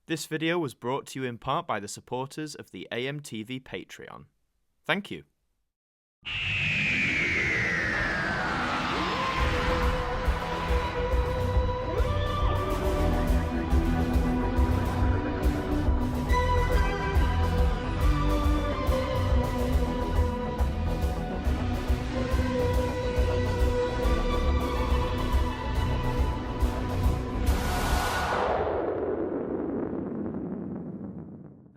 This video was brought to you in part by the supporters of the AMTV Patreon. Thank you.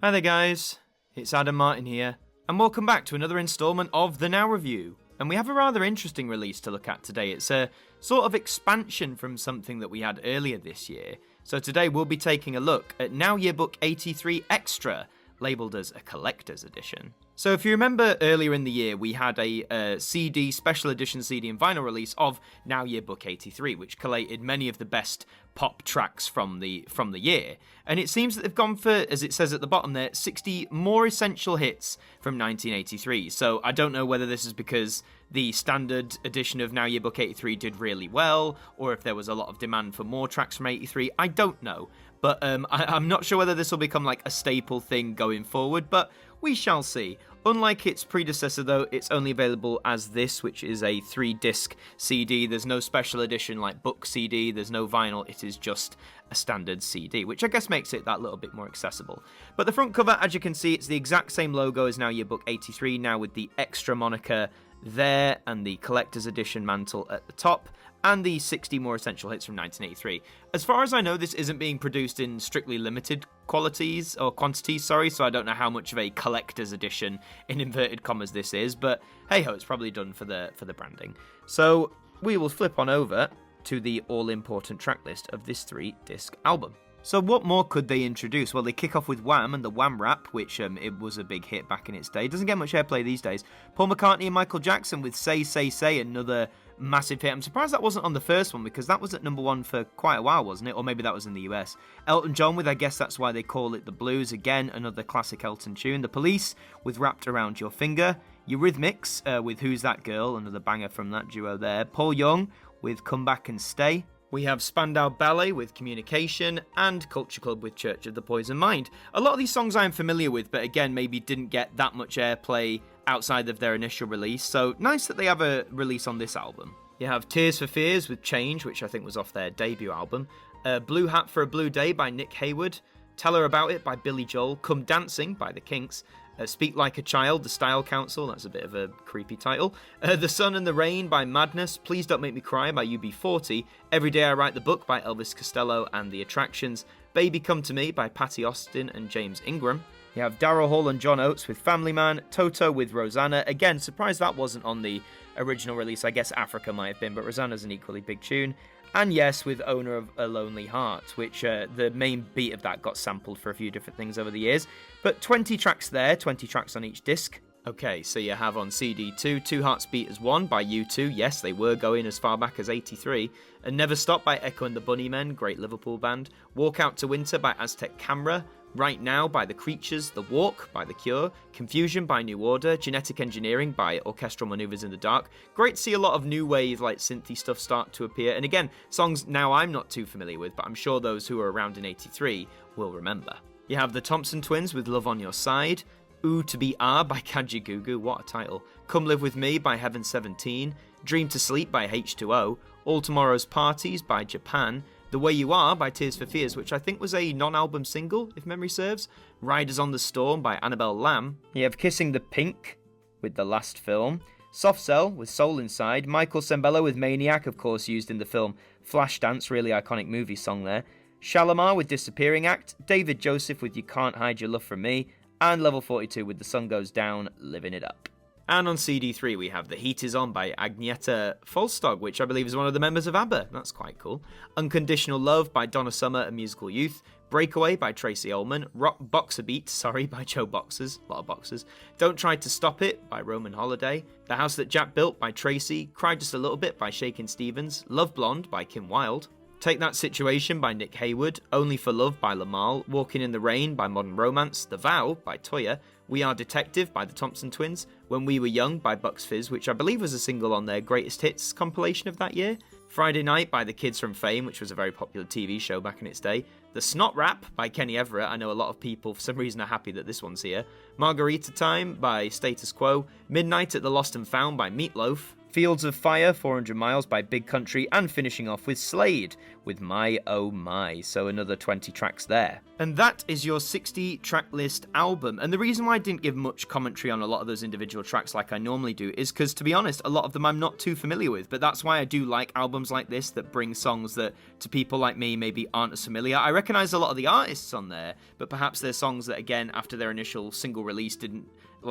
Hi there guys, it's Adam Martyn here, and welcome back to another instalment of the Now Review. And we have a rather interesting release to look at today. It's a sort of expansion from something that we had earlier this year. So today we'll be taking a look at Now Yearbook 83 Extra, labelled as a collector's edition. So if you remember earlier in the year, we had a CD, special edition CD and vinyl release of Now Yearbook 83, which collated many of the best pop tracks from the year. And it seems that they've gone for, as it says at the bottom there, 60 more essential hits from 1983. So I don't know whether this is because the standard edition of Now Yearbook 83 did really well, or if there was a lot of demand for more tracks from 83. I don't know. But I'm not sure whether this will become like a staple thing going forward, but we shall see. Unlike its predecessor though, it's only available as this, which is a 3-disc CD. There's no special edition like book CD, there's no vinyl, it is just a standard CD, which I guess makes it that little bit more accessible. But the front cover, as you can see, it's the exact same logo as Now Yearbook 83, now with the extra moniker there and the collector's edition mantle at the top, and the 60 more essential hits from 1983. As far as I know, this isn't being produced in strictly limited quantities, so I don't know how much of a collector's edition, in inverted commas, this is, but hey-ho, it's probably done for the branding. So we will flip on over to the all-important track list of this 3-disc album. So what more could they introduce? Well, they kick off with Wham and the Wham Rap, which it was a big hit back in its day. It doesn't get much airplay these days. Paul McCartney and Michael Jackson with Say, Say, Say, another massive hit. I'm surprised that wasn't on the first one, because that was at number 1 for quite a while, wasn't it? Or maybe that was in the US. Elton John with I Guess That's Why They Call It The Blues, again, another classic Elton tune. The Police with Wrapped Around Your Finger. Eurythmics with Who's That Girl, another banger from that duo there. Paul Young with Come Back and Stay. We have Spandau Ballet with Communication, and Culture Club with Church of the Poison Mind. A lot of these songs I'm familiar with, but again, maybe didn't get that much airplay outside of their initial release, so nice that they have a release on this album. You have Tears for Fears with Change, which I think was off their debut album. Blue Hat for a Blue Day by Nick Hayward. Tell Her About It by Billy Joel. Come Dancing by The Kinks. Speak Like a Child, The Style Council, that's a bit of a creepy title. The Sun and the Rain by Madness, Please Don't Make Me Cry by UB40, Every Day I Write the Book by Elvis Costello and The Attractions, Baby Come to Me by Patty Austin and James Ingram. You have Daryl Hall and John Oates with Family Man, Toto with Rosanna, again, surprised that wasn't on the original release, I guess Africa might have been, but Rosanna's an equally big tune. And Yes with Owner of a Lonely Heart, which the main beat of that got sampled for a few different things over the years. But 20 tracks there, 20 tracks on each disc. Okay, so you have on CD 2, Two Hearts Beat as One by U2, yes, they were going as far back as 83. And Never Stop by Echo and the Bunnymen, great Liverpool band. Walk Out to Winter by Aztec Camera. Right Now by The Creatures, The Walk by The Cure, Confusion by New Order, Genetic Engineering by Orchestral Maneuvers in the Dark. Great to see a lot of new wave, like synthy stuff start to appear. And again, songs now I'm not too familiar with, but I'm sure those who were around in 83 will remember. You have the Thompson Twins with Love on Your Side, Ooh to Be Ah by Kaji Gugu, what a title, Come Live With Me by Heaven 17, Dream to Sleep by H2O, All Tomorrow's Parties by Japan, The Way You Are by Tears for Fears, which I think was a non-album single, if memory serves. Riders on the Storm by Annabelle Lamb. You have Kissing the Pink with The Last Film. Soft Cell with Soul Inside. Michael Sembello with Maniac, of course used in the film Flashdance, really iconic movie song there. Shalimar with Disappearing Act. David Joseph with You Can't Hide Your Love From Me. And Level 42 with The Sun Goes Down, Living It Up. And on CD3 we have The Heat Is On by Agneta Falstog, which I believe is one of the members of ABBA. That's quite cool. Unconditional Love by Donna Summer and Musical Youth. Breakaway by Tracy Ullman. Rock Boxer Beat, by Joe Boxers. A lot of boxers. Don't Try to Stop It by Roman Holiday. The House That Jack Built by Tracy. Cry Just a Little Bit by Shakin' Stevens. Love Blonde by Kim Wilde. Take That Situation by Nick Hayward, Only for Love by Lamal, Walking in the Rain by Modern Romance, The Vow by Toyah, We Are Detective by the Thompson Twins, When We Were Young by Bucks Fizz, which I believe was a single on their Greatest Hits compilation of that year, Friday Night by the Kids from Fame, which was a very popular TV show back in its day. The Snot Rap by Kenny Everett. I know a lot of people, for some reason, are happy that this one's here. Margarita Time by Status Quo. Midnight at the Lost and Found by Meatloaf. Fields of Fire, 400 Miles by Big Country, and finishing off with Slade with My Oh My, so another 20 tracks there. And that is your 60 track list album. And the reason why I didn't give much commentary on a lot of those individual tracks like I normally do is because, to be honest, a lot of them I'm not too familiar with, but that's why I do like albums like this that bring songs that, to people like me, maybe aren't as familiar. I recognise a lot of the artists on there, but perhaps they're songs that, again, after their initial single release didn't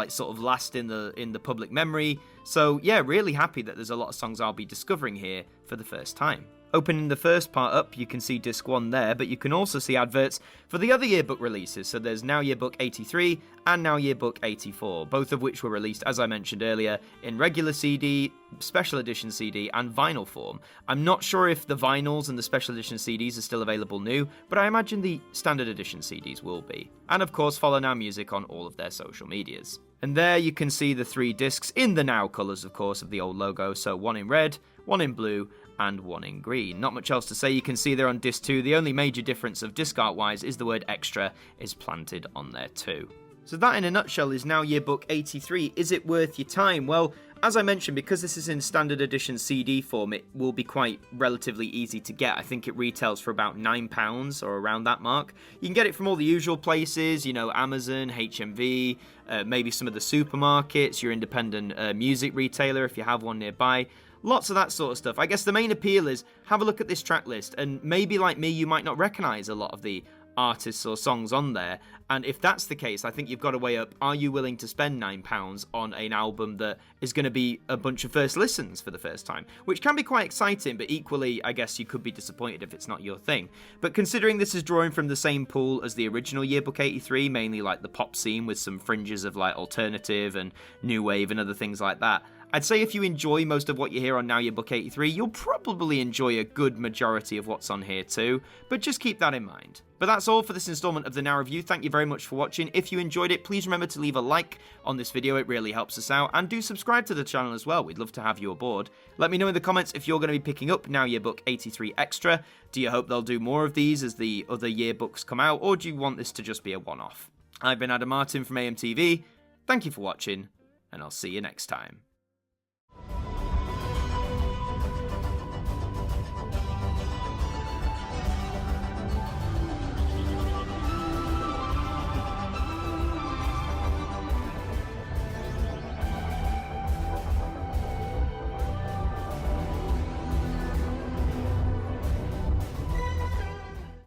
sort of last in the public memory. So yeah, really happy that there's a lot of songs I'll be discovering here for the first time. Opening the first part up, you can see disc 1 there, but you can also see adverts for the other yearbook releases. So there's Now Yearbook 83 and Now Yearbook 84, both of which were released, as I mentioned earlier, in regular CD, special edition CD, and vinyl form. I'm not sure if the vinyls and the special edition CDs are still available new, but I imagine the standard edition CDs will be. And of course, follow Now Music on all of their social medias. And there you can see the 3 discs in the Now colours, of course, of the old logo. So 1 in red, 1 in blue, and 1 in green. Not much else to say. You can see there on disc 2, the only major difference of disc art wise is the word extra is planted on there too. So that in a nutshell is Now Yearbook 83. Is it worth your time? Well, as I mentioned, because this is in standard edition CD form, it will be quite relatively easy to get. I think it retails for about £9 or around that mark. You can get it from all the usual places, you know, Amazon, HMV, maybe some of the supermarkets, your independent music retailer if you have one nearby. Lots of that sort of stuff. I guess the main appeal is have a look at this track list, and maybe like me, you might not recognise a lot of the artists or songs on there, and if that's the case, I think you've got to weigh up, are you willing to spend £9 on an album that is going to be a bunch of first listens for the first time, which can be quite exciting, but equally I guess you could be disappointed if it's not your thing. But considering this is drawing from the same pool as the original Yearbook 83, mainly like the pop scene with some fringes of like alternative and new wave and other things like that, I'd say if you enjoy most of what you hear on Now Yearbook 83, you'll probably enjoy a good majority of what's on here too, but just keep that in mind. But that's all for this installment of the Now Review. Thank you very much for watching. If you enjoyed it, please remember to leave a like on this video, it really helps us out, and do subscribe to the channel as well, we'd love to have you aboard. Let me know in the comments if you're going to be picking up Now Yearbook 83 Extra. Do you hope they'll do more of these as the other yearbooks come out, or do you want this to just be a one-off? I've been Martyn from AMTV, thank you for watching, and I'll see you next time.